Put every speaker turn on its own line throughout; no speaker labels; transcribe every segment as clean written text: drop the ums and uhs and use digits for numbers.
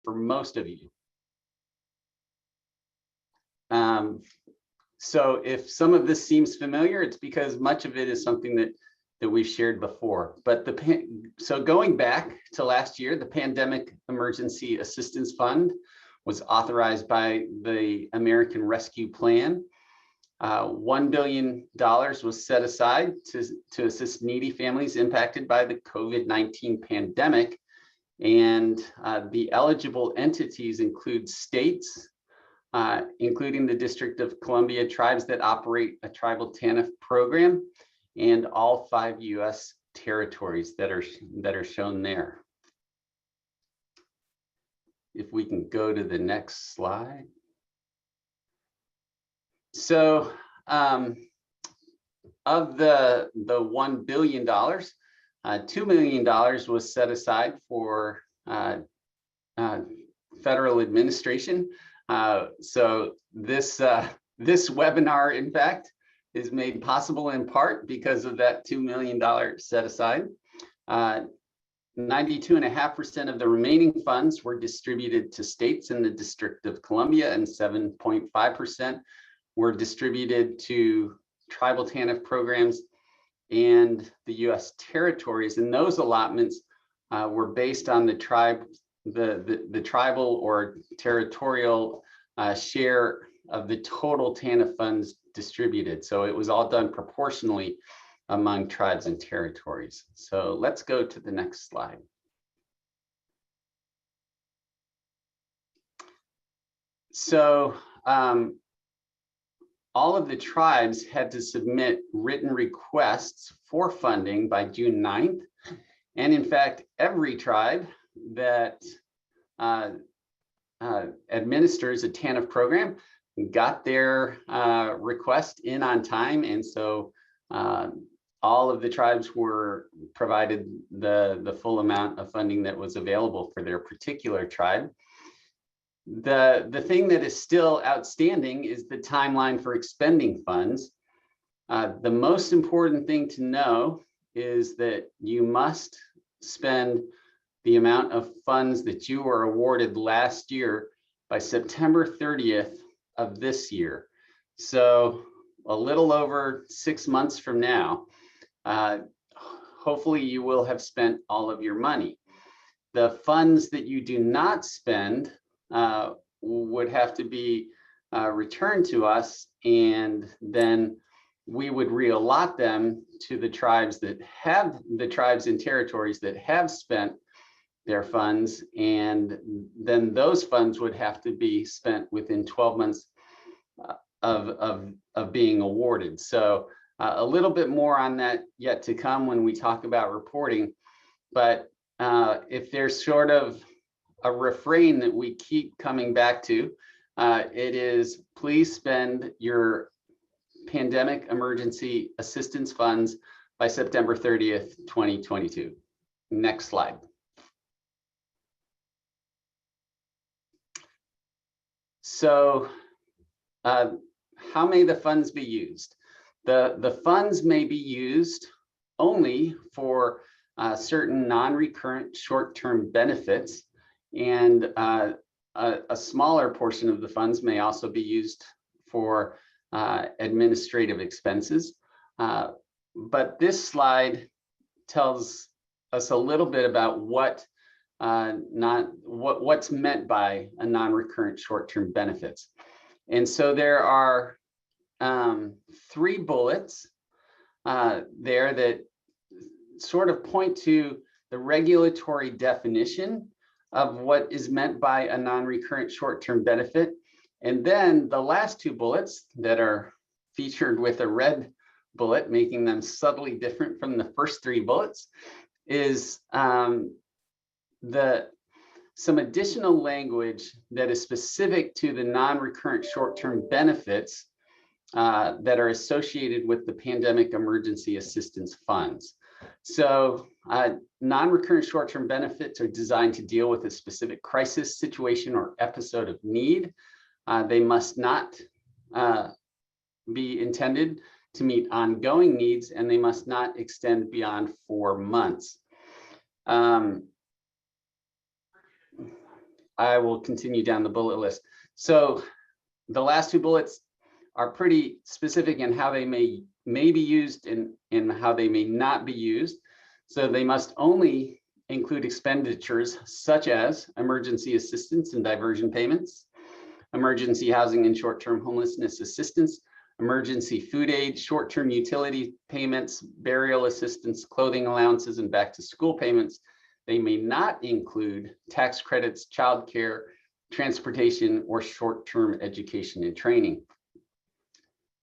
for most of you. So if some of this seems familiar, it's because much of it is something that we've shared before. But so going back to last year, the Pandemic Emergency Assistance Fund was authorized by the American Rescue Plan. $1 billion was set aside to assist needy families impacted by the COVID-19 pandemic. And the eligible entities include states, including the District of Columbia, tribes that operate a tribal TANF program, and all 5 U.S. territories that are shown there. If we can go to the next slide. So of the $1 billion, $2 million was set aside for federal administration. So this webinar, in fact, is made possible in part because of that $2 million set aside. 92.5% of the remaining funds were distributed to states in the District of Columbia, and 7.5% were distributed to tribal TANF programs and the U.S. territories. And those allotments were based on the tribal or territorial share of the total TANF funds distributed. So it was all done proportionally among tribes and territories. So let's go to the next slide. So all of the tribes had to submit written requests for funding by June 9th. And in fact, every tribe that administers a TANF program got their request in on time. And so all of the tribes were provided the full amount of funding that was available for their particular tribe. The thing that is still outstanding is the timeline for expending funds. The most important thing to know is that you must spend the amount of funds that you were awarded last year by September 30th of this year. So a little over 6 months from now, hopefully you will have spent all of your money. The funds that you do not spend would have to be returned to us, and then we would reallot them to the tribes and territories that have spent their funds, and then those funds would have to be spent within 12 months of being awarded. So a little bit more on that yet to come when we talk about reporting. But if there's sort of a refrain that we keep coming back to, it is please spend your Pandemic Emergency Assistance Funds by September 30th, 2022. Next slide. So how may the funds be used? The funds may be used only for certain non-recurrent short-term benefits, and a smaller portion of the funds may also be used for administrative expenses. But this slide tells us a little bit about what's meant by a non-recurrent short-term benefits. And so there are 3 bullets there that sort of point to the regulatory definition of what is meant by a non-recurrent short-term benefit. And then the last 2 bullets that are featured with a red bullet, making them subtly different from the first 3 bullets, is some additional language that is specific to the non-recurrent short-term benefits that are associated with the Pandemic Emergency Assistance Funds. So non-recurrent short-term benefits are designed to deal with a specific crisis situation or episode of need. They must not be intended to meet ongoing needs, and they must not extend beyond 4 months. I will continue down the bullet list. So the last two bullets are pretty specific in how they may be used and how they may not be used. So they must only include expenditures such as emergency assistance and diversion payments, emergency housing and short-term homelessness assistance, emergency food aid, short-term utility payments, burial assistance, clothing allowances, and back-to-school payments. They may not include tax credits, childcare, transportation, or short-term education and training.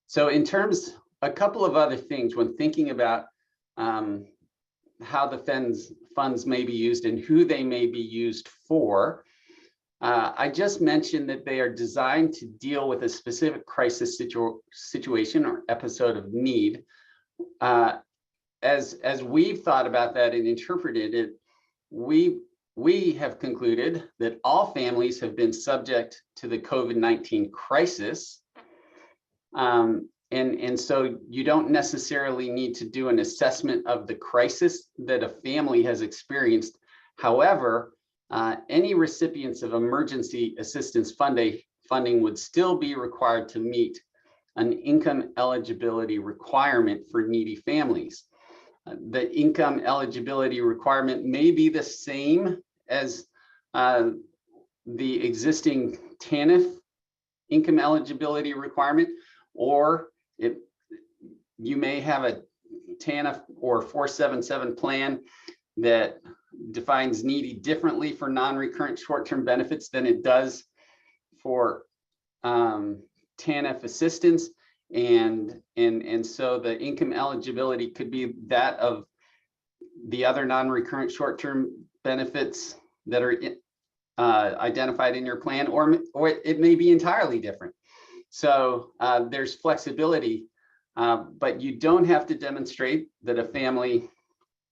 So in terms, a couple of other things when thinking about how the funds may be used and who they may be used for. I just mentioned that they are designed to deal with a specific crisis situation or episode of need. As we've thought about that and interpreted it, we have concluded that all families have been subject to the COVID-19 crisis. And so you don't necessarily need to do an assessment of the crisis that a family has experienced. However, any recipients of emergency assistance funding would still be required to meet an income eligibility requirement for needy families. The income eligibility requirement may be the same as the existing TANF income eligibility requirement, or you may have a TANF or 477 plan that defines needy differently for non-recurrent short-term benefits than it does for TANF assistance. And so the income eligibility could be that of the other non-recurrent short-term benefits that are identified in your plan, or it may be entirely different. So there's flexibility, but you don't have to demonstrate that a family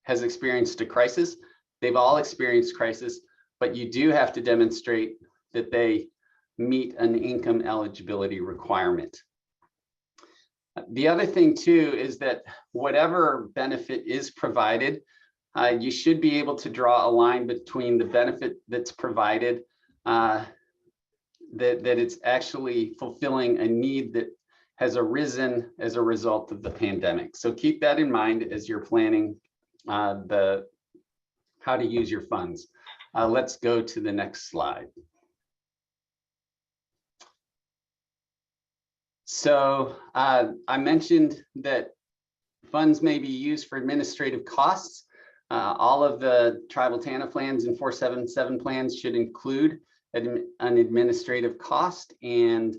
has experienced a crisis. They've all experienced crisis, but you do have to demonstrate that they meet an income eligibility requirement. The other thing too is that whatever benefit is provided, you should be able to draw a line between the benefit that's provided, that it's actually fulfilling a need that has arisen as a result of the pandemic. So keep that in mind as you're planning how to use your funds. Let's go to the next slide. So I mentioned that funds may be used for administrative costs. All of the tribal TANF plans and 477 plans should include an administrative cost, and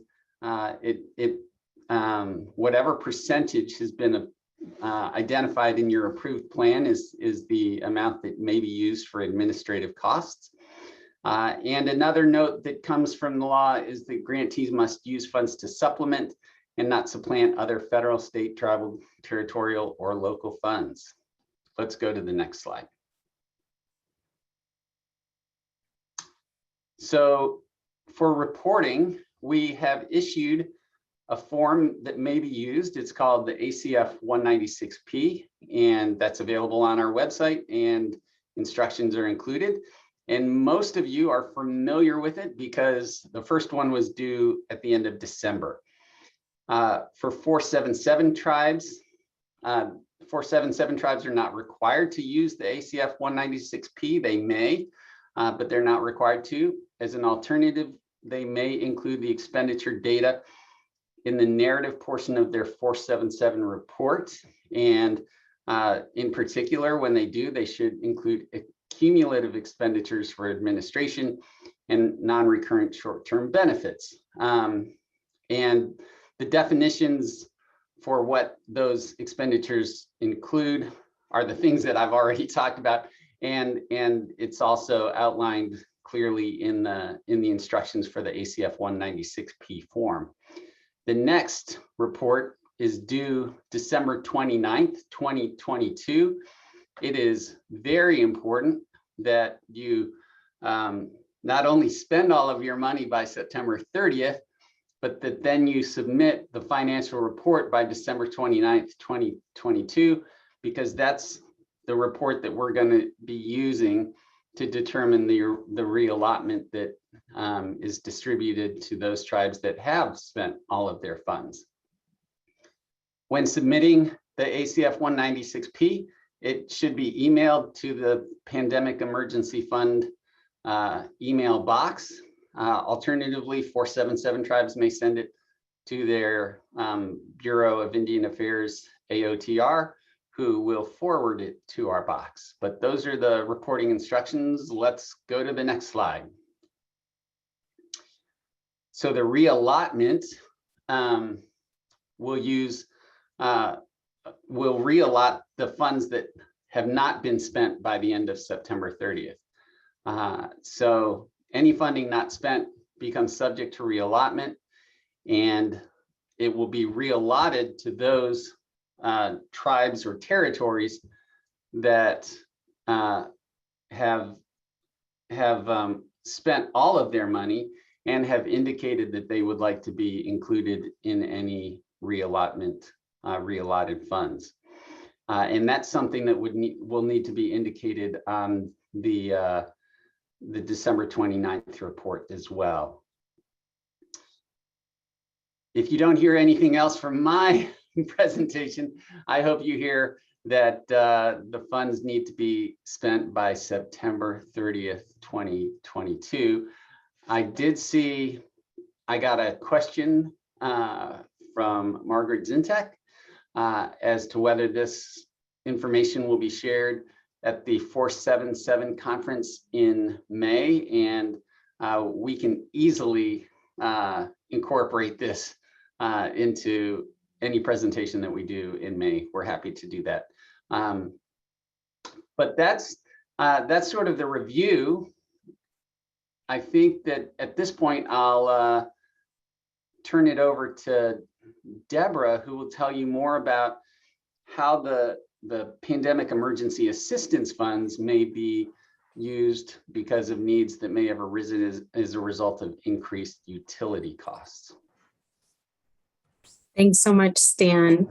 whatever percentage has been identified in your approved plan is the amount that may be used for administrative costs. And another note that comes from the law is that grantees must use funds to supplement and not supplant other federal, state, tribal, territorial, or local funds. Let's go to the next slide. So for reporting, we have issued a form that may be used. It's called the ACF 196P, and that's available on our website, and instructions are included. And most of you are familiar with it because the first one was due at the end of December. For 477 tribes, 477 tribes are not required to use the ACF 196P. They may, but they're not required to. As an alternative, they may include the expenditure data in the narrative portion of their 477 report. And in particular, when they do, they should include cumulative expenditures for administration and non-recurrent short-term benefits. And the definitions for what those expenditures include are the things that I've already talked about, and it's also outlined clearly in the instructions for the ACF 196P form. The next report is due December 29th, 2022. It is very important that you not only spend all of your money by September 30th, but that then you submit the financial report by December 29th, 2022, because that's the report that we're going to be using to determine the reallotment that is distributed to those tribes that have spent all of their funds. When submitting the ACF 196P, it should be emailed to the Pandemic Emergency Fund email box. Alternatively, 477 tribes may send it to their Bureau of Indian Affairs, AOTR, who will forward it to our box. But those are the reporting instructions. Let's go to the next slide. So the reallotment will reallot the funds that have not been spent by the end of September 30th. So any funding not spent becomes subject to reallotment, and it will be reallotted to those tribes or territories that have spent all of their money and have indicated that they would like to be included in any reallotment, reallotted funds. And that's something that will need to be indicated on the December 29th report as well. If you don't hear anything else from my presentation, I hope you hear that the funds need to be spent by September 30th, 2022. I did see, I got a question from Margaret Zintek as to whether this information will be shared at the 477 conference in May, and we can easily incorporate this into any presentation that we do in May. We're happy to do that. But that's sort of the review. I think that at this point, I'll turn it over to Deborah, who will tell you more about how the pandemic emergency assistance funds may be used because of needs that may have arisen as a result of increased utility costs.
Thanks so much, Stan.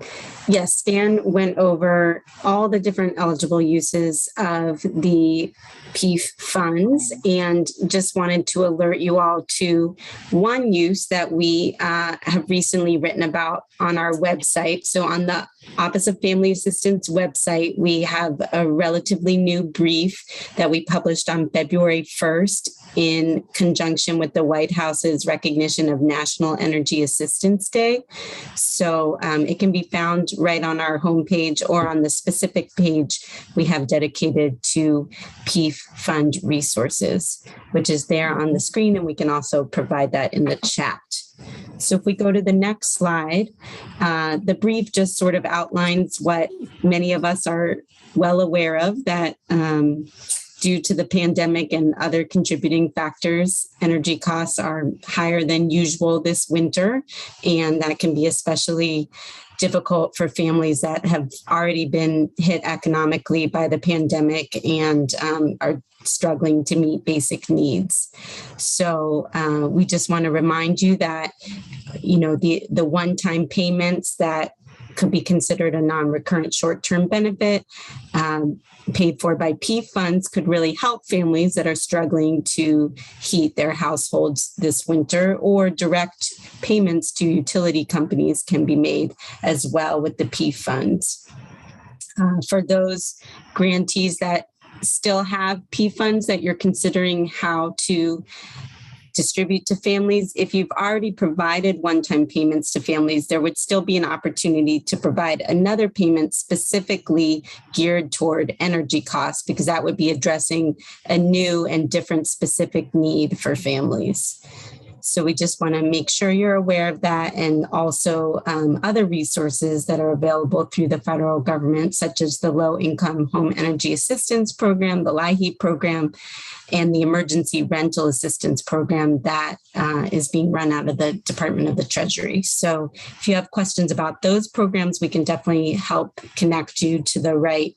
Yes, Stan went over all the different eligible uses of the PEAF funds, and just wanted to alert you all to one use that we have recently written about on our website. So on the Office of Family Assistance website, we have a relatively new brief that we published on February 1st in conjunction with the White House's recognition of National Energy Assistance Day. So it can be found right on our homepage or on the specific page we have dedicated to PEAF fund resources, which is there on the screen, and we can also provide that in the chat. So if we go to the next slide, the brief just sort of outlines what many of us are well aware of, that due to the pandemic and other contributing factors, energy costs are higher than usual this winter, and that can be especially difficult for families that have already been hit economically by the pandemic and are struggling to meet basic needs. So we just want to remind you that, you know, the one-time payments that could be considered a non-recurrent short-term benefit paid for by PEAF funds could really help families that are struggling to heat their households this winter, or direct payments to utility companies can be made as well with the PEAF funds. For those grantees that still have PEAF funds that you're considering how to distribute to families, if you've already provided one-time payments to families, there would still be an opportunity to provide another payment specifically geared toward energy costs, because that would be addressing a new and different specific need for families. So we just want to make sure you're aware of that, and also other resources that are available through the federal government, such as the Low Income Home Energy Assistance Program, the LIHEAP program, and the Emergency Rental Assistance Program that is being run out of the Department of the Treasury. So if you have questions about those programs, we can definitely help connect you to the right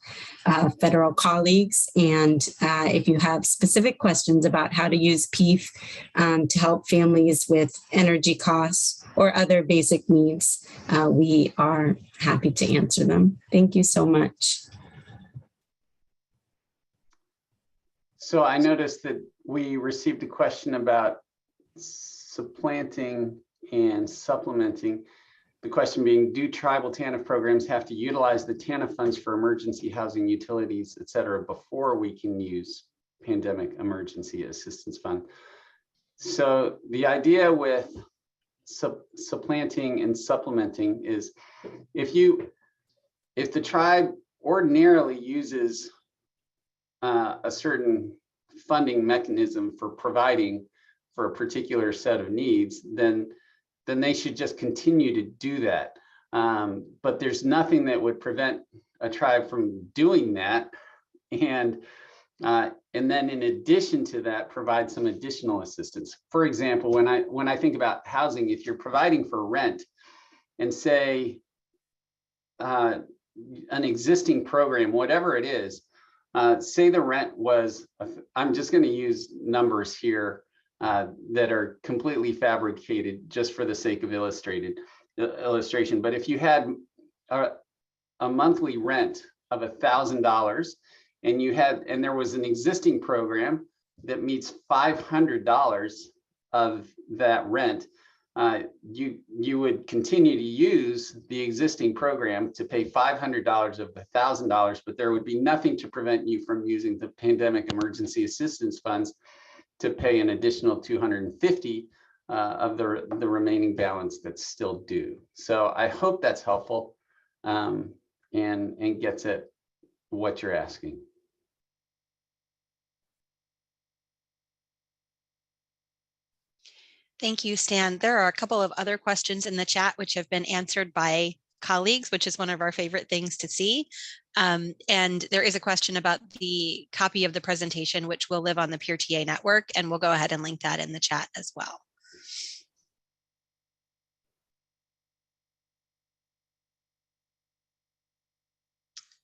federal colleagues. And if you have specific questions about how to use PEAF to help families with energy costs or other basic needs, we are happy to answer them. Thank you so much.
So I noticed that we received a question about supplanting and supplementing. The question being, do tribal TANF programs have to utilize the TANF funds for emergency housing, utilities, et cetera, before we can use pandemic emergency assistance fund? So the idea with supplanting and supplementing is if the tribe ordinarily uses a certain funding mechanism for providing for a particular set of needs, then they should just continue to do that. But there's nothing that would prevent a tribe from doing that. And then in addition to that, provide some additional assistance. For example, when I think about housing, if you're providing for rent and say an existing program, whatever it is, say the rent was, I'm just going to use numbers here that are completely fabricated just for the sake of illustration. But if you had a monthly rent of $1,000 and there was an existing program that meets $500 of that rent, you would continue to use the existing program to pay $500 of the $1,000, but there would be nothing to prevent you from using the pandemic emergency assistance funds to pay an additional $250 of the remaining balance that's still due. So I hope that's helpful and gets at what you're asking.
Thank you, Stan. There are a couple of other questions in the chat which have been answered by colleagues, which is one of our favorite things to see. And there is a question about the copy of the presentation, which will live on the Peer TA network, and we'll go ahead and link that in the chat as well.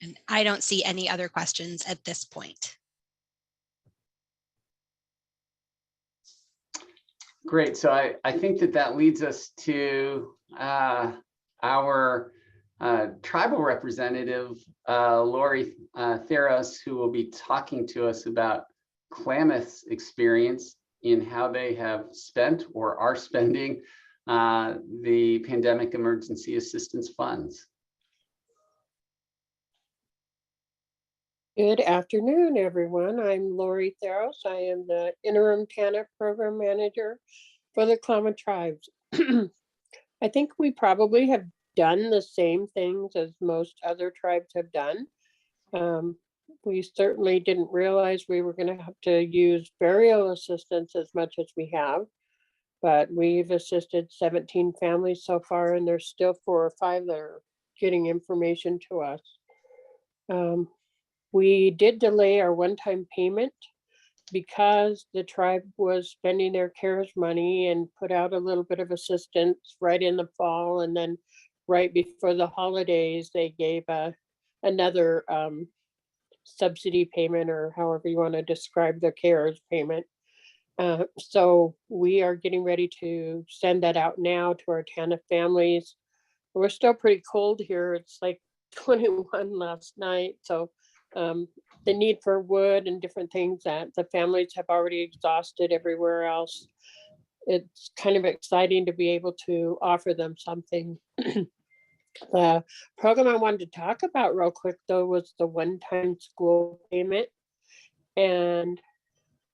And I don't see any other questions at this point.
Great. So I think that leads us to our tribal representative, Lori Theros, who will be talking to us about Klamath's experience in how they have spent or are spending the pandemic emergency assistance funds.
Good afternoon, everyone. I'm Lori Theros. I am the interim TANF program manager for the Klamath tribes. I think we probably have done the same things as most other tribes have done. We certainly didn't realize we were going to have to use burial assistance as much as we have, but we've assisted 17 families so far, and there's still 4 or 5 that are getting information to us. We did delay our one-time payment because the tribe was spending their CARES money and put out a little bit of assistance right in the fall. And then right before the holidays, they gave another subsidy payment, or however you want to describe the CARES payment. So we are getting ready to send that out now to our TANF families. We're still pretty cold here. It's like 21 last night. So the need for wood and different things that the families have already exhausted everywhere else. It's kind of exciting to be able to offer them something. The program I wanted to talk about real quick, though, was the one-time school payment. And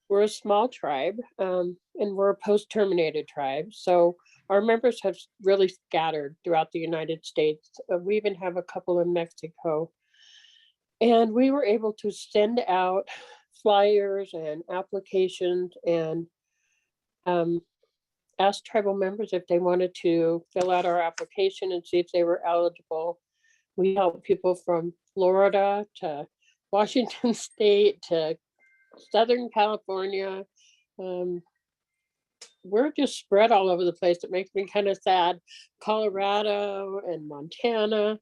we're a small tribe, and we're a post-terminated tribe. So our members have really scattered throughout the United States. We even have a couple in Mexico. And we were able to send out flyers and applications and ask tribal members if they wanted to fill out our application and see if they were eligible. We help people from Florida to Washington State to Southern California. We're just spread all over the place. It makes me kind of sad. Colorado and Montana.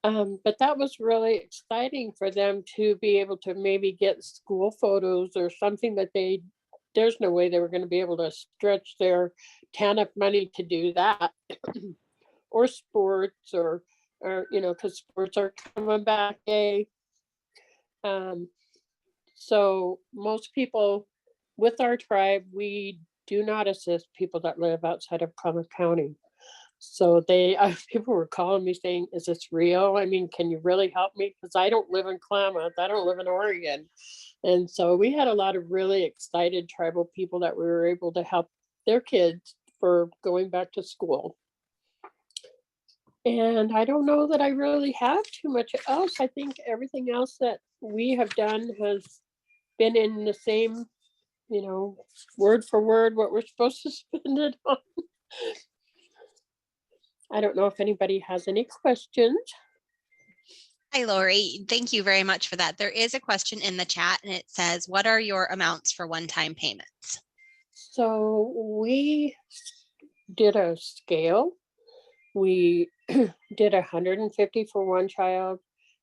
But that was really exciting for them to be able to maybe get school photos or something that there's no way they were going to be able to stretch their TANF money to do that. Or sports or because sports are coming back. So most people with our tribe, we do not assist people that live outside of Klamath County. So people were calling me saying, is this real? I mean, can you really help me? Because I don't live in Klamath, I don't live in Oregon. And so we had a lot of really excited tribal people that we were able to help their kids for going back to school. And I don't know that I really have too much else. I think everything else that we have done has been in the same, word for word, what we're supposed to spend it on. I don't know if anybody has any questions.
Hi, Lori. Thank you very much for that. There is a question in the chat and it says, what are your amounts for one-time payments?
So we did a scale. We did 150 for one child,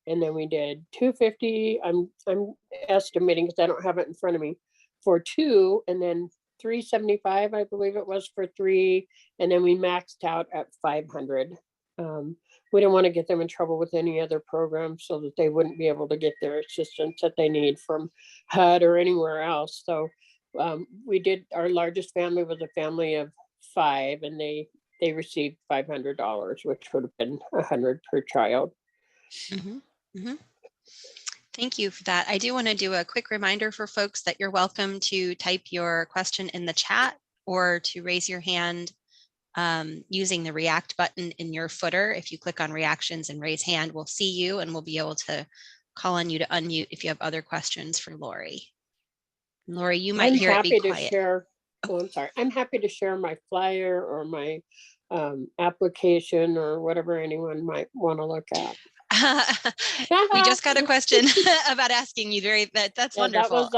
and then we did 250. I'm estimating because I don't have it in front of me, for two, and then 375, I believe it was, for three, and then we maxed out at 500. We didn't want to get them in trouble with any other program so that they wouldn't be able to get their assistance that they need from HUD or anywhere else. So we did, our largest family was a family of 5, and they received $500, which would have been $100 per child.
Mm-hmm. Mm-hmm. Thank you for that. I do want to do a quick reminder for folks that you're welcome to type your question in the chat or to raise your hand using the react button in your footer. If you click on reactions and raise hand, we'll see you and we'll be able to call on you to unmute if you have other questions for Lori. Lori, you might hear it be quiet.
I'm sorry. I'm happy to share my flyer or my application or whatever anyone might want to look at.
We just got a question about asking you. That's wonderful.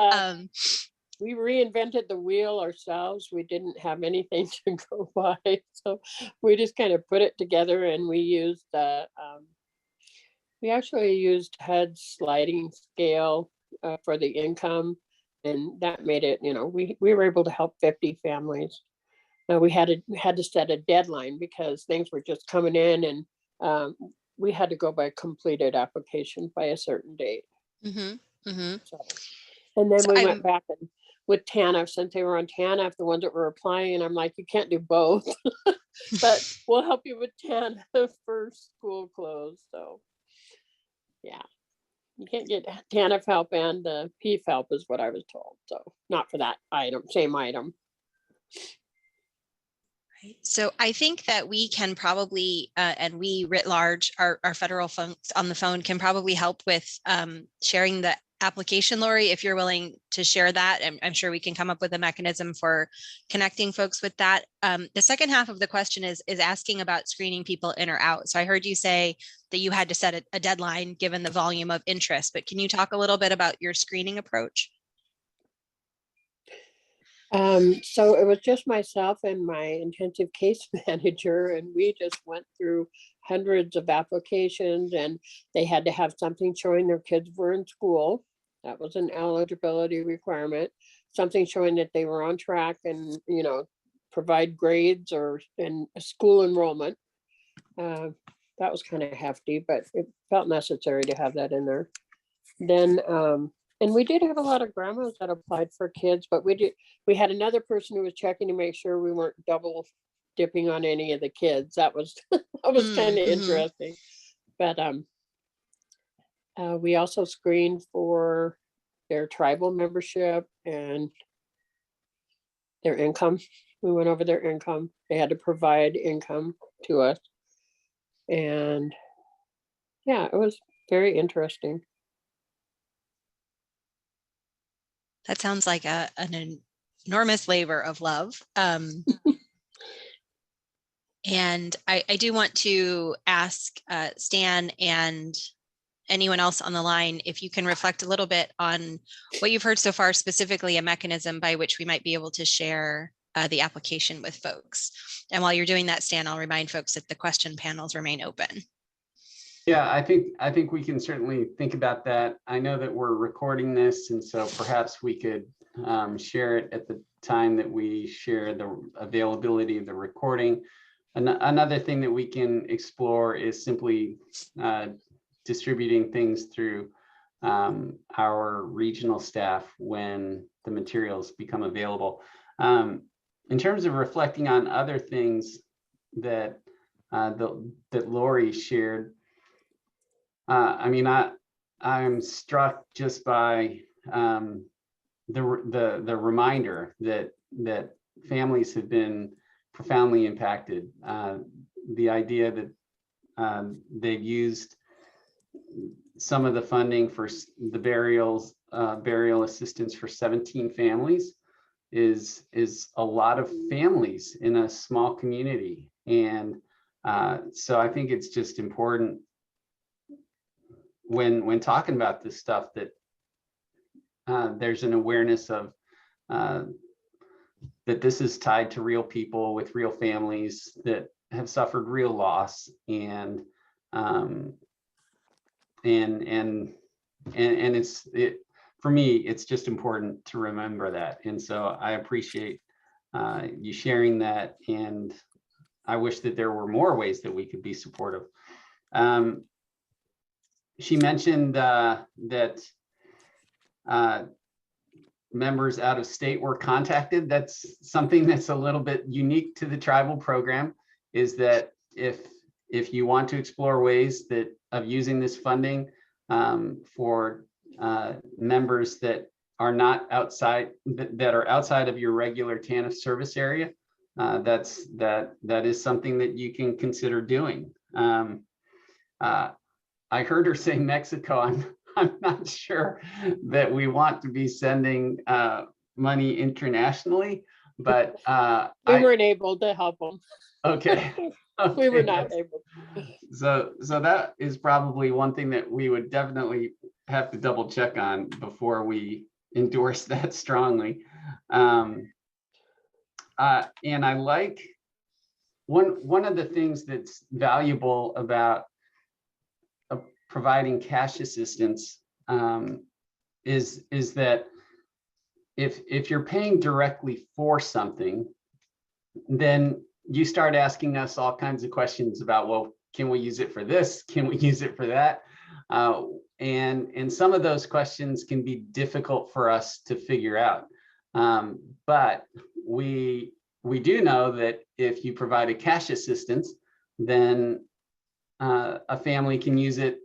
We reinvented the wheel ourselves. We didn't have anything to go by, so we just kind of put it together, and we used we actually used HUD's sliding scale for the income, and that made it, we were able to help 50 families. We had to set a deadline because things were just coming in, and we had to go by completed application by a certain date.
Mm-hmm. Mm-hmm.
So, and then we went back and with TANF, since they were on TANF, the ones that were applying, and I'm like, you can't do both, but we'll help you with TANF for school closed. So yeah, you can't get TANF help and PEAF help is what I was told. So not for that item, same item.
So I think that we can probably, and we writ large, our federal folks on the phone can probably help with sharing the application, Lori, if you're willing to share that. I'm sure we can come up with a mechanism for connecting folks with that. The second half of the question is asking about screening people in or out. So I heard you say that you had to set a deadline given the volume of interest, but can you talk a little bit about your screening approach?
So it was just myself and my intensive case manager, and we just went through hundreds of applications, and they had to have something showing their kids were in school. That was an eligibility requirement, something showing that they were on track and, provide grades and school enrollment. That was kind of hefty, but it felt necessary to have that in there. Then, and we did have a lot of grandmas that applied for kids, but we had another person who was checking to make sure we weren't double dipping on any of the kids. That was kind of interesting. But we also screened for their tribal membership and their income. We went over their income. They had to provide income to us. And yeah, it was very interesting.
That sounds like an enormous labor of love. And I do want to ask Stan and anyone else on the line if you can reflect a little bit on what you've heard so far, specifically a mechanism by which we might be able to share the application with folks. And while you're doing that, Stan, I'll remind folks that the question panels remain open.
Yeah, I think we can certainly think about that. I know that we're recording this, and so perhaps we could share it at the time that we share the availability of the recording. Another thing that we can explore is simply distributing things through our regional staff when the materials become available. In terms of reflecting on other things that that Lori shared, I mean, I'm struck just by the reminder that families have been profoundly impacted. The idea that they've used some of the funding for the burial assistance for 17 families is a lot of families in a small community. And so I think it's just important when talking about this stuff that there's an awareness of that this is tied to real people with real families that have suffered real loss, and it's for me, it's just important to remember that. And so I appreciate you sharing that, and I wish that there were more ways that we could be supportive. She mentioned that members out of state were contacted. That's something that's a little bit unique to the tribal program, is that if you want to explore ways of using this funding for members that are not outside, that are outside of your regular TANF service area, that is something that you can consider doing. I heard her say Mexico. I'm not sure that we want to be sending money internationally, but
we weren't able to help them.
Okay.
We were not able.
So that is probably one thing that we would definitely have to double check on before we endorse that strongly. And I like one of the things that's valuable about providing cash assistance is that if you're paying directly for something, then you start asking us all kinds of questions about, well, can we use it for this? Can we use it for that? And some of those questions can be difficult for us to figure out. But we do know that if you provide a cash assistance, then a family can use it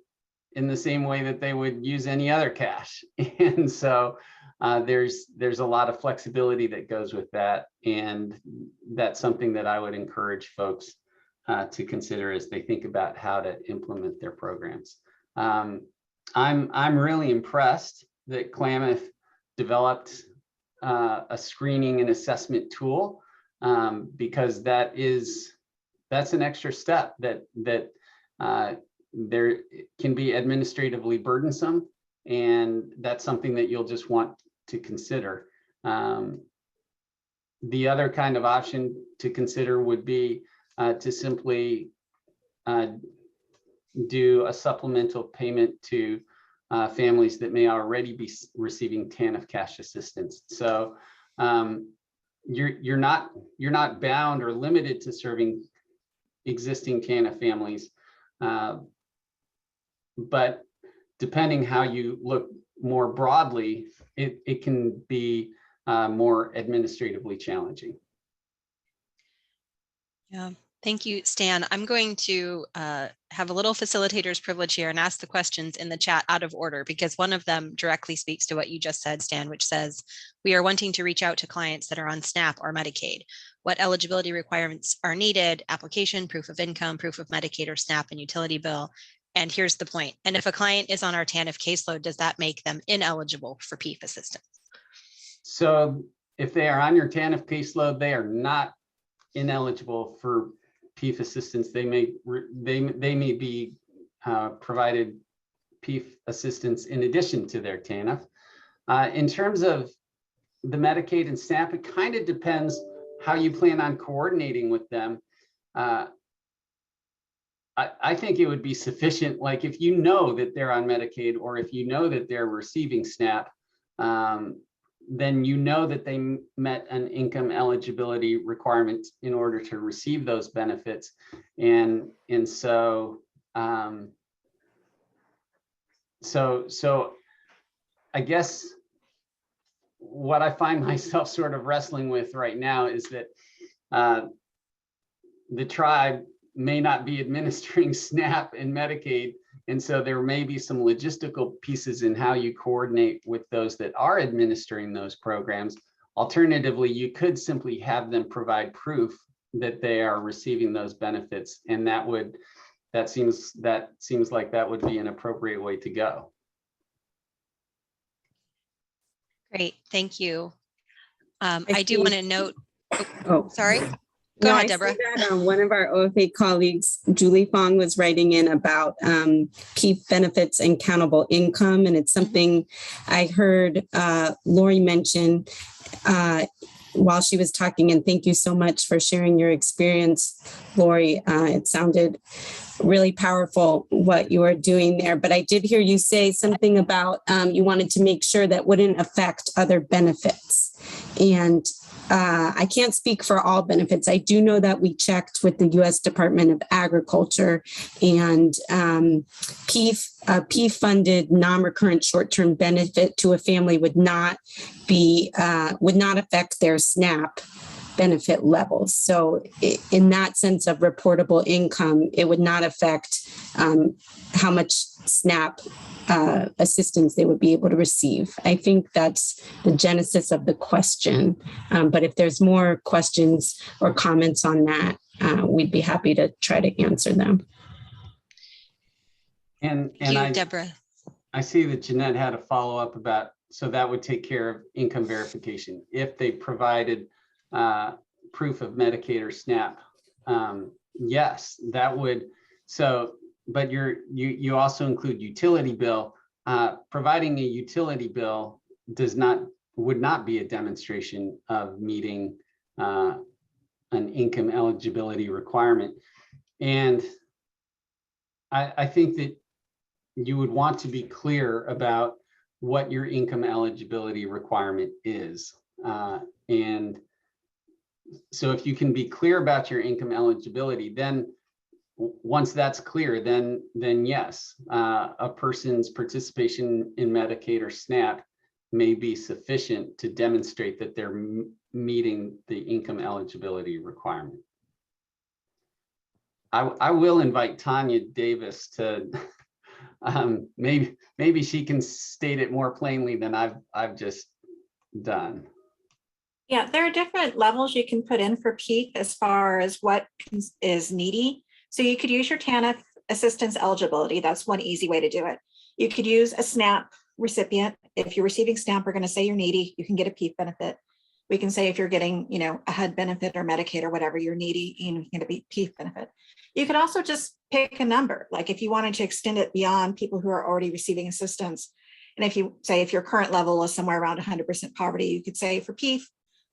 in the same way that they would use any other cash. And so there's a lot of flexibility that goes with that. And that's something that I would encourage folks to consider as they think about how to implement their programs. I'm really impressed that Klamath developed a screening and assessment tool, because that's an extra step that there can be administratively burdensome, and that's something that you'll just want to consider. The other kind of option to consider would be to simply do a supplemental payment to families that may already be receiving TANF cash assistance. So you're not bound or limited to serving existing TANF families, but depending how you look more broadly, it can be more administratively challenging.
Yeah, thank you, Stan. I'm going to have a little facilitator's privilege here and ask the questions in the chat out of order, because one of them directly speaks to what you just said, Stan, which says, we are wanting to reach out to clients that are on SNAP or Medicaid. What eligibility requirements are needed? Application, proof of income, proof of Medicaid or SNAP, and utility bill. And here's the point. And if a client is on our TANF caseload, does that make them ineligible for PEAF assistance?
So if they are on your TANF caseload, they are not ineligible for PEAF assistance. They may be provided PEAF assistance in addition to their TANF. In terms of the Medicaid and SNAP, it kind of depends how you plan on coordinating with them. I think it would be sufficient, like if you know that they're on Medicaid, or if you know that they're receiving SNAP, then you know that they met an income eligibility requirement in order to receive those benefits. And so I guess what I find myself sort of wrestling with right now is that the tribe may not be administering SNAP and Medicaid. And so there may be some logistical pieces in how you coordinate with those that are administering those programs. Alternatively, you could simply have them provide proof that they are receiving those benefits. And that seems like that would be an appropriate way to go.
Great, thank you. I do want to note,
Oh,
sorry, go ahead,
I see
Deborah.
that, one of our OFA colleagues, Julie Fong, was writing in about PEAF benefits and countable income. And it's something I heard Lori mention while she was talking. And thank you so much for sharing your experience, Lori. It sounded really powerful what you were doing there. But I did hear you say something about you wanted to make sure that wouldn't affect other benefits. And I can't speak for all benefits. I do know that we checked with the U.S. Department of Agriculture, and PEAF funded non-recurrent short-term benefit to a family would not affect their SNAP benefit levels. So in that sense of reportable income, it would not affect how much SNAP assistance they would be able to receive. I think that's the genesis of the question. But if there's more questions or comments on that, we'd be happy to try to answer them.
Thank you, Deborah.
I see that Jeanette had a follow-up about, so that would take care of income verification if they provided proof of Medicaid or SNAP. Yes, that would. So, but you also include utility bill. Providing a utility bill would not be a demonstration of meeting an income eligibility requirement. And I think that you would want to be clear about what your income eligibility requirement is. And so if you can be clear about your income eligibility, then once that's clear, then yes, a person's participation in Medicaid or SNAP may be sufficient to demonstrate that they're meeting the income eligibility requirement. I will invite Tanya Davis to maybe she can state it more plainly than I've just done.
Yeah, there are different levels you can put in for PEAF as far as what is needy. So you could use your TANF assistance eligibility. That's one easy way to do it. You could use a SNAP recipient. If you're receiving SNAP, we're going to say you're needy. You can get a PEAF benefit. We can say if you're getting, a HUD benefit or Medicaid or whatever, you're needy, you can get a PEAF benefit. You could also just pick a number. Like if you wanted to extend it beyond people who are already receiving assistance. And if you say if your current level is somewhere around 100% poverty, you could say for PEAF,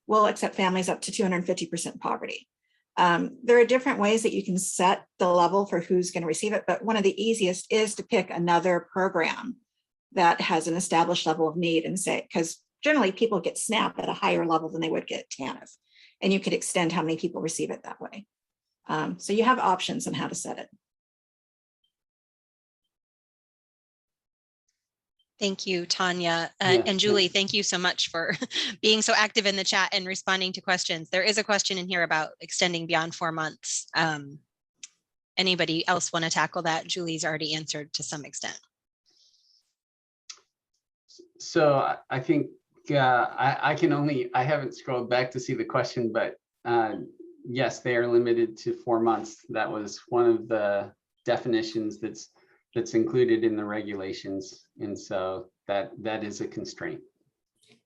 we'll accept families up to 250% poverty. There are different ways that you can set the level for who's going to receive it, but one of the easiest is to pick another program that has an established level of need and say, because generally people get SNAP at a higher level than they would get TANF, and you could extend how many people receive it that way. So you have options on how to set it.
Thank you, Tanya. And Julie, thank you so much for being so active in the chat and responding to questions. There is a question in here about extending beyond 4 months. Anybody else want to tackle that? Julie's already answered to some extent.
So I think I haven't scrolled back to see the question, but yes, they are limited to 4 months. That was one of the definitions that's included in the regulations. And so that is a constraint.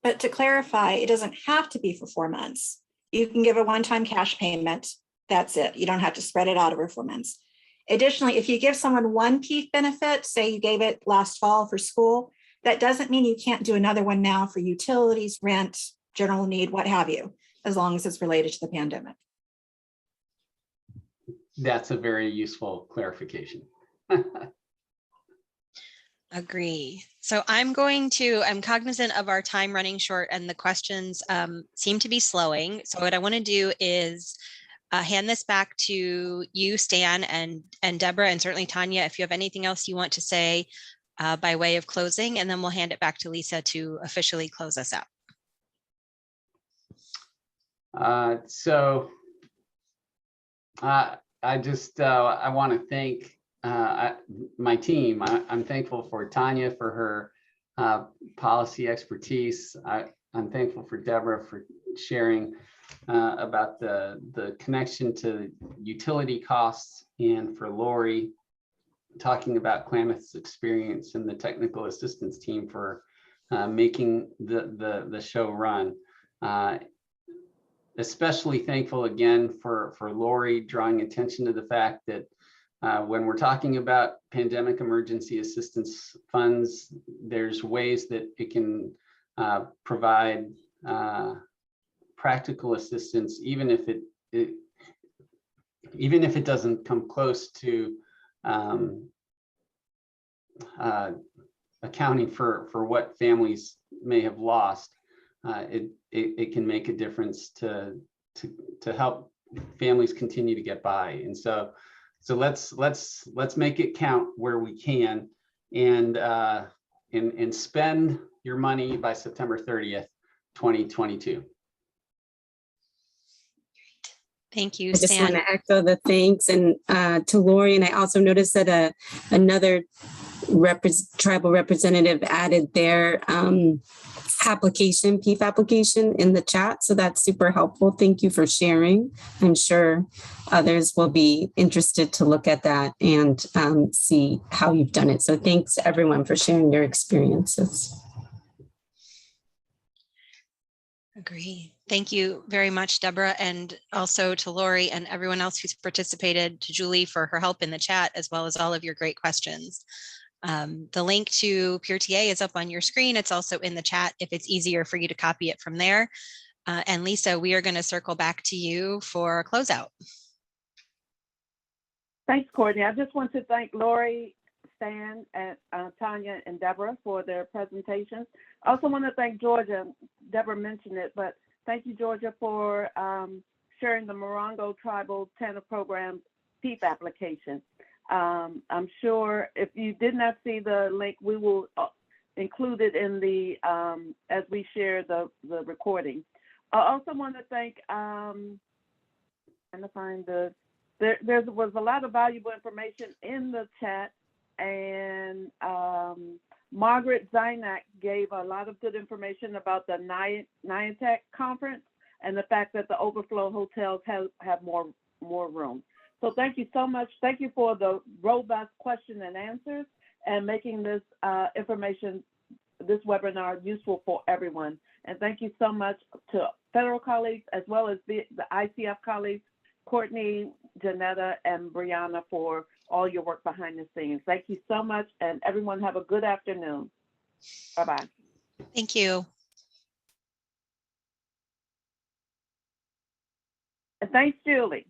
But to clarify, it doesn't have to be for 4 months. You can give a one-time cash payment. That's it. You don't have to spread it out over 4 months. Additionally, if you give someone one PEAF benefit, say you gave it last fall for school, that doesn't mean you can't do another one now for utilities, rent, general need, what have you, as long as it's related to the pandemic.
That's a very useful clarification.
Agree. So I'm cognizant of our time running short and the questions seem to be slowing. So what I want to do is hand this back to you, Stan, and Deborah, and certainly Tanya, if you have anything else you want to say by way of closing, and then we'll hand it back to Lisa to officially close us out.
I want to thank my team. I'm thankful for Tanya for her policy expertise. I'm thankful for Deborah for sharing about the connection to utility costs, and for Lori talking about Klamath's experience, and the technical assistance team for making the show run. Especially thankful again for Lori drawing attention to the fact that when we're talking about pandemic emergency assistance funds, there's ways that it can provide practical assistance, even if it doesn't come close to accounting for what families may have lost. It can make a difference to help families continue to get by. And so let's make it count where we can, and spend your money by September 30th, 2022.
Thank you,
I just want
Stan.
to echo the thanks and to Lori. And I also noticed that another tribal representative added their application, PEAF application in the chat. So that's super helpful. Thank you for sharing. I'm sure others will be interested to look at that and see how you've done it. So thanks everyone for sharing your experiences.
Agree. Thank you very much, Deborah, and also to Lori and everyone else who's participated, to Julie for her help in the chat, as well as all of your great questions. The link to PeerTA is up on your screen. It's also in the chat if it's easier for you to copy it from there. And Lisa, we are going to circle back to you for a closeout.
Thanks, Courtney. I just want to thank Lori, Stan, and Tanya and Deborah for their presentations. I also want to thank Georgia. Deborah mentioned it, but thank you, Georgia, for sharing the Morongo Tribal TANF Program PEAF application. I'm sure if you did not see the link, we will include it in the as we share the recording. I also want to thank trying to find there was a lot of valuable information in the chat, and Margaret Zynak gave a lot of good information about the NIATEC conference and the fact that the overflow hotels have more room. So thank you so much. Thank you for the robust question and answers and making this information, this webinar, useful for everyone. And thank you so much to federal colleagues as well as the ICF colleagues, Courtney, Janetta, and Brianna, for all your work behind the scenes. Thank you so much, and everyone have a good afternoon. Bye-bye.
Thank you.
And thanks, Julie.